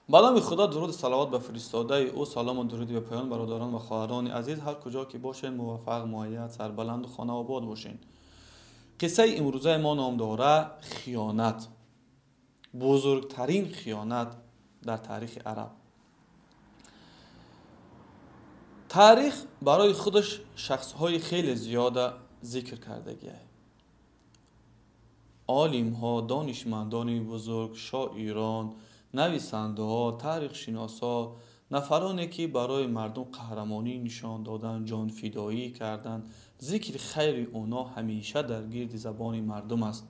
به نام خدا، درود و صلوات به فرستاده او، سلام و درودی به پایان برادران و خواهران عزیز هر کجا که باشین، موفق، مؤید، سربلند و خانه آباد باشین. قصه امروزه ما نام داره خیانت. بزرگترین خیانت در تاریخ عرب. تاریخ برای خودش شخصهای خیلی زیاده ذکر کردگیه. عالم ها، دانشمندان بزرگ، شاعران، نویسنده ها، تاریخ شناسا، نفرانی که برای مردم قهرمانی نشان دادن، جان فدایی کردن، ذکر خیر اونا همیشه در گرد زبان مردم است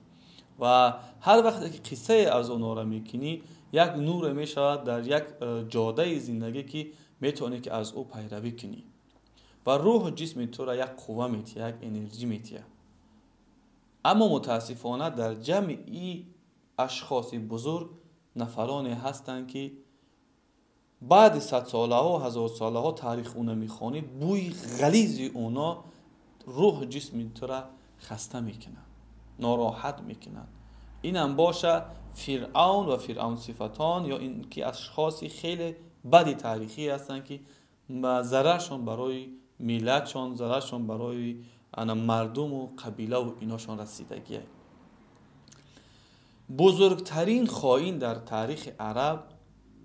و هر وقت که قصه از اونا را میکنی یک نور میشود در یک جاده زندگی که میتونی که از او پیروی کنی و روح و جسم تو را یک قوه میتیه، یک انرژی میتیه. اما متاسفانه در جمع ای اشخاص بزرگ نفرانی هستند که بعد 100 ساله ها، 1000 ساله ها تاریخ اونا میخوانی، بوی غلیظ اونا روح جسم تو را خسته میکنن، ناراحت میکنن. اینم باشه فرعون و فرعون صفتان، یا این که اشخاصی خیلی بدی تاریخی هستند که ضررشون برای ملتشون، ضررشون برای مردم و قبیله و ایناشون رسیدگیه. بزرگترین خائن در تاریخ عرب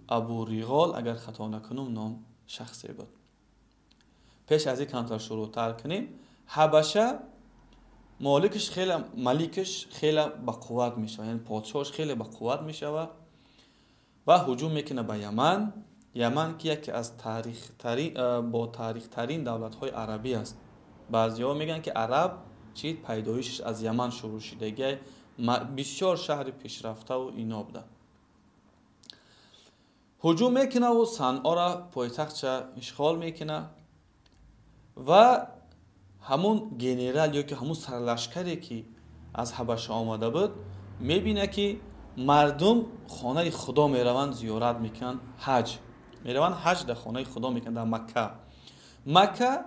ابو ریغال، اگر خطا نکنم نام شخصی بود. پیش از این کمتر شروع کنیم، حبشه ملکش خیلی با قوت میشه، یعنی پادشاهش خیلی با قوت میشه و هجوم میکنه به یمن. یمن که یکی از با تاریخ ترین دولت های عربی است. بعضی‌ها میگن که عرب پیدایشش از یمن شروع شده، بسیار شهر پیشرفته و اینا بوده. هجوم میکنه و صنعا را پایتختش اشغال میکنه و همون گنرال یا که همون سرلشکری که از حبشه آمده بود میبینه که مردم خانه خدا میروند زیارت میکنن، حج میروند، حج در خانه خدا میکنن در مکه. مکه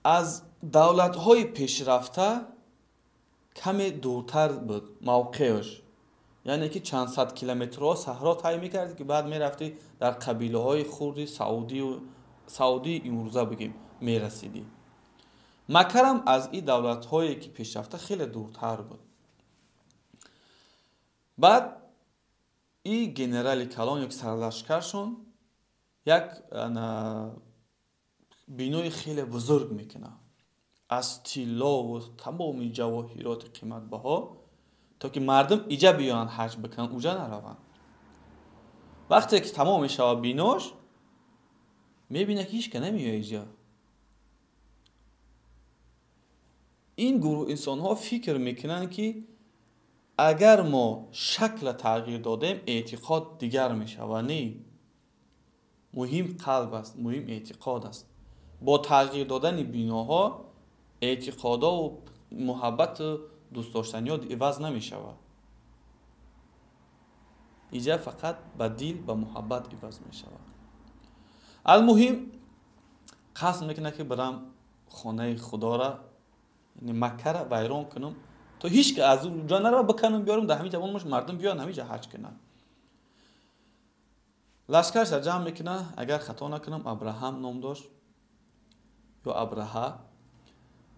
از دولت‌های پیشرفته کمی دورتر بود موقعش، یعنی که چند صد کیلومترها صحرا طی می‌کردی که بعد می‌رفتی در قبیله‌های خرد سعودی امروزه بگیم می‌رسیدی. مکه هم از این دولت‌هایی که پیشرفته خیلی دورتر بود. بعد این گنرال کلان یک سرلشکرشون یک بینوی خیلی بزرگ میکنه از طلا و تمام جواهرات قیمت بها، تا که مردم ایجا بیان حج بکنن، اوجا نرون. وقتی که تمام میشه بینوش میبینه که هیچ که نمیاد ایجا. این گروه انسان ها فکر میکنن که اگر ما شکل تغییر دادیم اعتقاد دیگر میشه و نه، مهم قلب است، مهم اعتقاد است. با تغییر دادن بیناها اعتقادا و محبت و دوست داشتنی ها عوض نمی شود. اینجا فقط به دل، به محبت عوض می شود. المهم قصد میکنه که برم خانه خدا را، یعنی مکه را ویران کنم تا هیچ که از اونجا نرو بکنم بیارم در همین جوان مردم بیان همینجا حج کنن. لشکرش جمع میکنه، اگر خطا نکنم ابراهیم نام داشت یا ابرهه.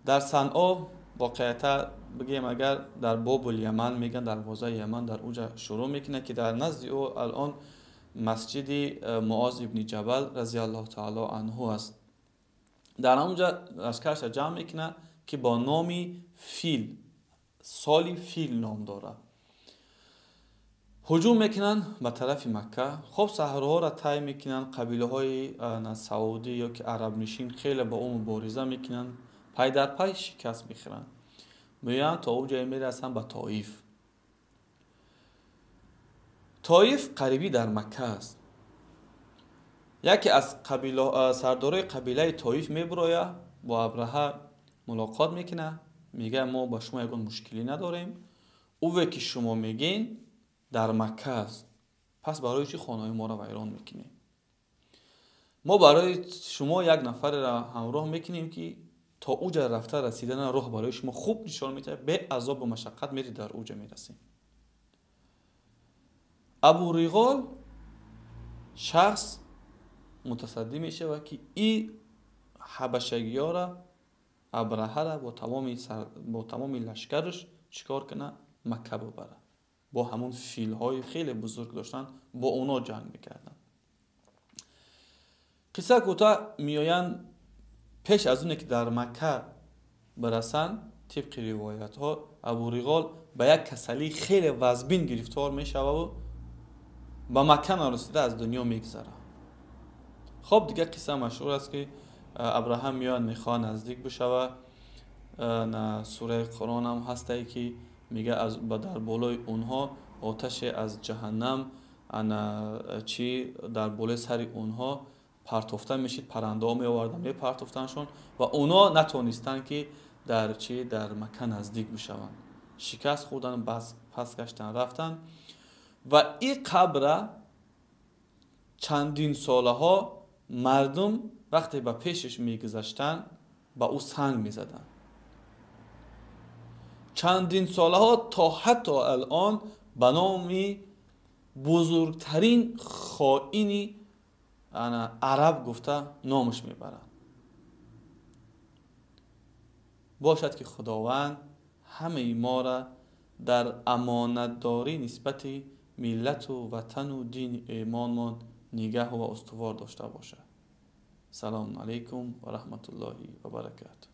در صنعا واقعیتا بگیم اگر در باب الیمن میگن، دروازه یمن، در اونجا شروع میکنه که در نزد او الان مسجد معاذ ابن جبل رضی الله تعالی عنه است. در اونجا لشکرش جمع میکنه که با نامی فیل، سالی فیل نام داره، هجوم میکنن به طرف مکه. خب صحراها را طی میکنن، قبیله های سعودی یا که عرب نشین خیلی با اون مبارزه میکنن، پای در پای شکست میخورن، میان تا اونجا میرسن به طائف. طائف قریبی در مکه است. یکی از سردارای قبیله طائف میبروه با ابرهه ملاقات میکنه، میگه ما با شما یکون مشکلی نداریم، اوه که شما میگین در مکه است، پس برای چی خانه ما را ویران میکنیم؟ ما برای شما یک نفر را همراه میکنیم که تا اوجا رفته رسیدن راه برای شما خوب نشان میده، به عذاب و مشقت میری در اوجا میرسیم. ابو ریغال شخص متصدی میشه و که این حبشگی ها را، ابرهه را با تمام لشکرش چیکار کنه؟ مکه ببره. با همون فیل های خیلی بزرگ داشتن، با اونا جنگ میکردن. قصه کوتاه میآیند پیش از اونه که در مکه برسن، طبق روایت ها ابو ریغال به یک کسلی خیلی وزبین گرفتار میشه و به مکه نرسیده از دنیا میگذره. خب دیگه قصه مشهور است که ابراهیم میاد میخواد نزدیک بشه و سوره قرآن هم هسته که میگه از در بالای اونها آتش از جهنم چی در بالای سر اونها پرتافته میشید، پرنده ها میآوردن میپرتافتنشون و اونا نتونستن که در مکه نزدیک بشوند. شکست خوردن، پس گشتن رفتن و این قبر چندین ساله ها مردم وقتی به پیشش میگذشتن با او سنگ میزدن. چندین ساله ها تا حتی الان به نام بزرگترین خائنی عرب گفته نامش میبرن. باشد که خداوند همه ما را در امانتداری نسبت ملت و وطن و دین ایمانمان نگه و استوار داشته باشه. سلام علیکم و رحمت الله و برکاته.